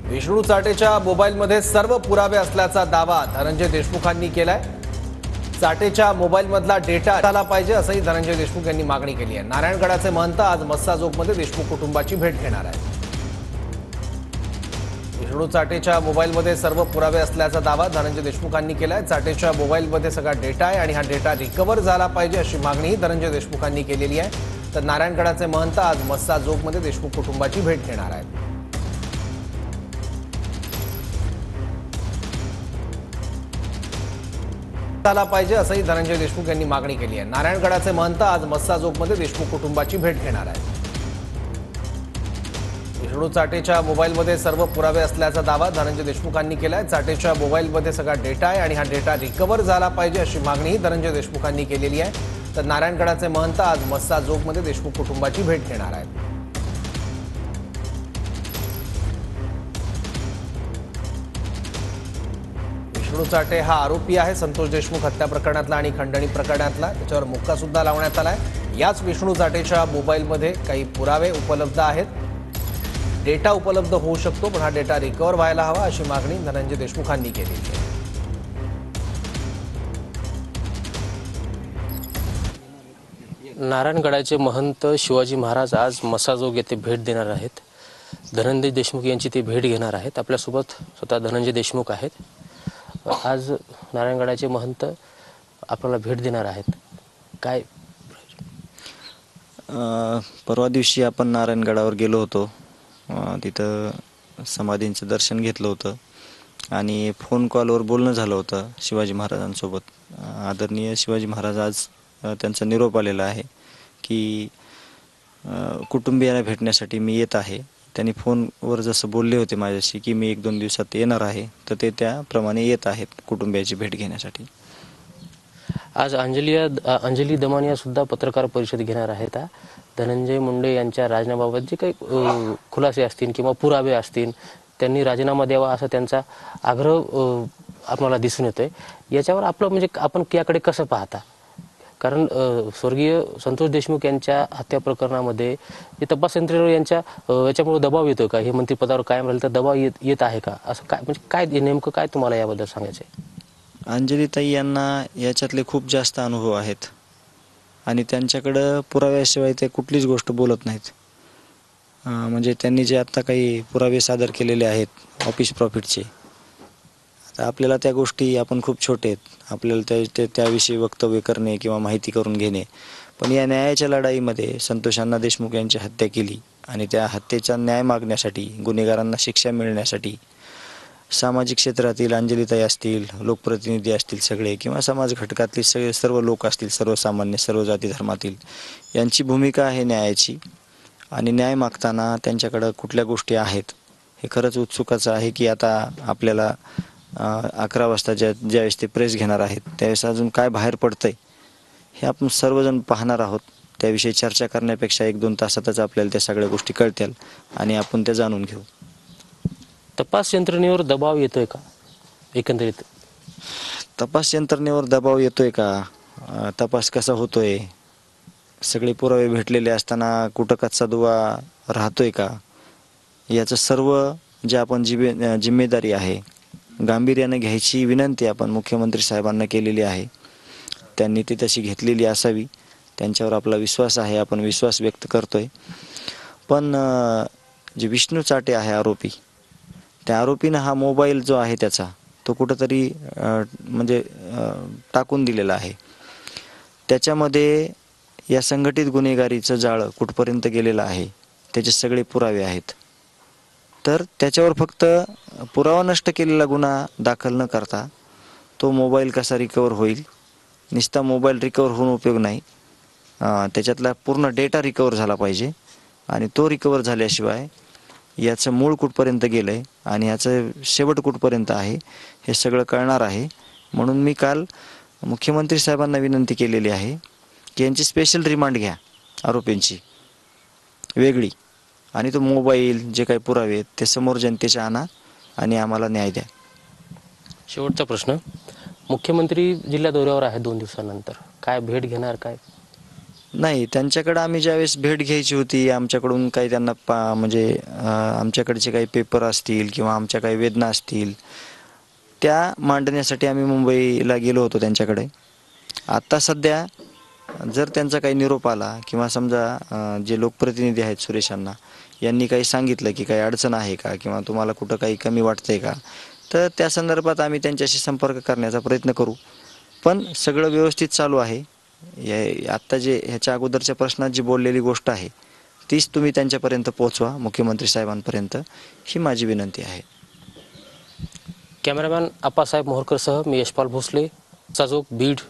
विष्णू चाटेच्या मोबाईलमध्ये सर्व पुरावे असल्याचा दावा धनंजय देशमुखांनी केलाय। चाटेच्या मोबाईलमधला डेटा आला पाहिजे असंही धनंजय देशमुख यांनी मागणी केली आहे। नारायणगडाचे महंत आज मस्साजोगमध्ये देशमुख कुटुंबाची भेट घेणार आहेत। विष्णू चाटेच्या मोबाईलमध्ये सर्व पुरावे असल्याचा दावा धनंजय देशमुखांनी केलाय। चाटेच्या मोबाईलमध्ये सगळा डेटा आहे आणि हा डेटा रिकव्हर झाला पाहिजे अशी मागणी धनंजय देशमुखांनी केलेली आहे। तर नारायणगडाचे महंत आज मस्साजोगमध्ये देशमुख कुटुंबाची भेट घेणार आहेत। झाला पाहिजे असंही धनंजय देशमुख यांनी मागणी केली आहे। नारायणगडाचे महंत आज मस्साजोगमध्ये देशमुख कुटुंबाची भेट घेणार आहेत। विष्णू चाटेच्या मोबाईलमध्ये सर्व पुरावे असल्याचा दावा धनंजय देशमुखांनी केलाय। चाटेच्या मोबाईलमध्ये सगळा डेटा आहे आणि हा डेटा रिकव्हर झाला पाहिजे अशी मागणी धनंजय देशमुखांनी केलेली आहे। तर नारायणगडाचे महंत आज मस्साजोगमध्ये देशमुख कुटुंबाची भेट घेणार आहेत। विष्णू चाटे हा आरोपी आहे संतोष देशमुख हत्या प्रकरणातला आणि खंडणी प्रकरणातला। त्याच्यावर मुक्का सुद्धा लावण्यात आलाय। याच विष्णू चाटेच्या मोबाईलमध्ये काही पुरावे उपलब्ध आहेत, डेटा उपलब्ध होऊ शकतो, पण हा डेटा रिकव्हर व्हायला हवा अशी मागणी धनंजय देशमुखांनी केली आहे। नारायणगडाचे महंत शिवाजी महाराज आज मस्साजोग येथे भेट देणार आहेत। धनंजय देशमुख यांची ते भेट घेणार आहेत। आपल्यासोबत स्वतः धनंजय देशमुख आहेत। आज नारायणगडाचे महंत आपल्याला भेट देणार आहेत। काय परवा दिवशी आपण नारायणगडावर गेलो होतो, तिथं समाधींचं दर्शन घेतलं होतं आणि फोन कॉलवर बोलणं झालं होतं शिवाजी महाराजांसोबत। आदरणीय शिवाजी महाराज आज त्यांचा निरोप आलेला आहे की कुटुंबियांना भेटण्यासाठी मी येत आहे। त्यांनी फोनवर जसं बोलले होते माझ्याशी की मी 1-2 दिवसात येणार आहे, तर ते त्याप्रमाणे येत आहेत कुटुंबियाची भेट घेण्यासाठी। आज अंजली दमानिया सुद्धा पत्रकार परिषद घेणार आहेत। धनंजय मुंडे यांच्या राजीनाम्याबाबत जे काही खुलासे असतील किंवा पुरावे असतील, त्यांनी राजीनामा द्यावा असा त्यांचा आग्रह आपल्याला दिसून येतोय। याच्यावर आपलं म्हणजे आपण याकडे कसं पाहता? कारण स्वर्गीय संतोष देशमुख यांच्या हत्या प्रकरणामध्ये जे तपास यंत्रणेवर याच्यामुळे दबाव येतोय का? हे मंत्रिपदावर कायम राहील तर दबाव येत आहे का? असं काय म्हणजे काय नेमकं काय तुम्हाला याबद्दल सांगायचं आहे? अंजलीताई यांना याच्यातले खूप जास्त अनुभव आहेत आणि त्यांच्याकडं पुराव्याशिवाय ते कुठलीच गोष्ट बोलत नाहीत। म्हणजे त्यांनी जे आत्ता काही पुरावे सादर केलेले आहेत ऑफिस प्रॉफिटचे, आता आपल्याला त्या गोष्टी आपण खूप छोटे आहेत, आपल्याला त्याविषयी वक्तव्य करणे किंवा माहिती करून घेणे, पण या न्यायाच्या लढाईमध्ये संतोषांना देशमुख यांची हत्या केली आणि त्या हत्येचा न्याय मागण्यासाठी, गुन्हेगारांना शिक्षा मिळण्यासाठी सामाजिक क्षेत्रातील अंजलीताई असतील, लोकप्रतिनिधी असतील सगळे किंवा समाज घटकातले सर्व लोक असतील, सर्वसामान्य सर्व जाती धर्मातील, यांची भूमिका आहे न्यायाची। आणि न्याय मागताना त्यांच्याकडं कुठल्या गोष्टी आहेत हे खरंच उत्सुकाचं आहे की आता आपल्याला 11 वाजता ज्यावेळेस ते प्रेस घेणार आहेत त्यावेळेस अजून काय बाहेर पडतंय हे आपण सर्वजण पाहणार आहोत। त्याविषयी चर्चा करण्यापेक्षा 1-2 तासातच आपल्याला त्या सगळ्या गोष्टी कळतील आणि आपण त्या जाणून घेऊ। तपास यंत्रणेवर दबाव येतोय का एकंदरीत? तपास यंत्रणेवर दबाव येतोय का? तपास कसा होतोय? सगळे पुरावे भेटलेले असताना कुठं कच्चा दुवा राहतोय का? याचं सर्व जे आपण जिम्मेदारी आहे गांभीर्याने घ्यायची विनंती आपण मुख्यमंत्री साहेबांना केलेली आहे। त्यांनी ती तशी घेतलेली असावी, त्यांच्यावर आपला विश्वास आहे, आपण विश्वास व्यक्त करतोय। पण जे विष्णू चाटे आहे आरोपी, त्या आरोपीनं हा मोबाईल जो आहे त्याचा तो कुठंतरी म्हणजे टाकून दिलेला आहे। त्याच्यामध्ये या संघटित गुन्हेगारीचं जाळं कुठपर्यंत गेलेलं आहे त्याचे सगळे पुरावे आहेत। तर त्याच्यावर फक्त पुरावा नष्ट केलेला गुन्हा दाखल न करता तो मोबाईल कसा रिकवर होईल, नुसता मोबाईल रिकवर होऊन उपयोग नाही, त्याच्यातला पूर्ण डेटा रिकवर झाला पाहिजे आणि तो रिकवर झाल्याशिवाय याचं मूळ कुठपर्यंत गेलं आहे आणि याचं शेवट कुठपर्यंत आहे हे सगळं कळणार आहे। म्हणून मी काल मुख्यमंत्री साहेबांना विनंती केलेली आहे की यांची स्पेशल रिमांड घ्या आरोपींची वेगळी, आणि तो मोबाईल जे काही पुरावे आहेत ते समोर जनतेच्या आणा आणि आम्हाला न्याय द्या। शेवटचा प्रश्न, मुख्यमंत्री जिल्हा दौऱ्यावर आहेत 2 दिवसानंतर, काय भेट घेणार काय? नाही, त्यांच्याकडे आम्ही ज्यावेळेस भेट घ्यायची होती, आमच्याकडून काही त्यांना म्हणजे आमच्याकडचे काही पेपर असतील किंवा आमच्या काही वेदना असतील त्या मांडण्यासाठी आम्ही मुंबईला गेलो होतो त्यांच्याकडे. आत्ता सध्या जर त्यांचा काही निरोप आला किंवा समजा जे लोकप्रतिनिधी आहेत सुरेश अण्णा यांनी काही सांगितलं की काही अडचण आहे का किंवा तुम्हाला कुठं काही कमी वाटतंय का, तर त्या संदर्भात आम्ही त्यांच्याशी संपर्क करण्याचा प्रयत्न करू. पण सगळं व्यवस्थित चालू आहे. आत्ता जे ह्याच्या अगोदरच्या प्रश्नात जी बोललेली गोष्ट आहे तीच तुम्ही त्यांच्यापर्यंत पोहोचवा, मुख्यमंत्री साहेबांपर्यंत, ही माझी विनंती आहे. कॅमेरामॅन आप्पासाहेब मोहरकरसह मी यशपाल भोसले, चाजोग, बीड.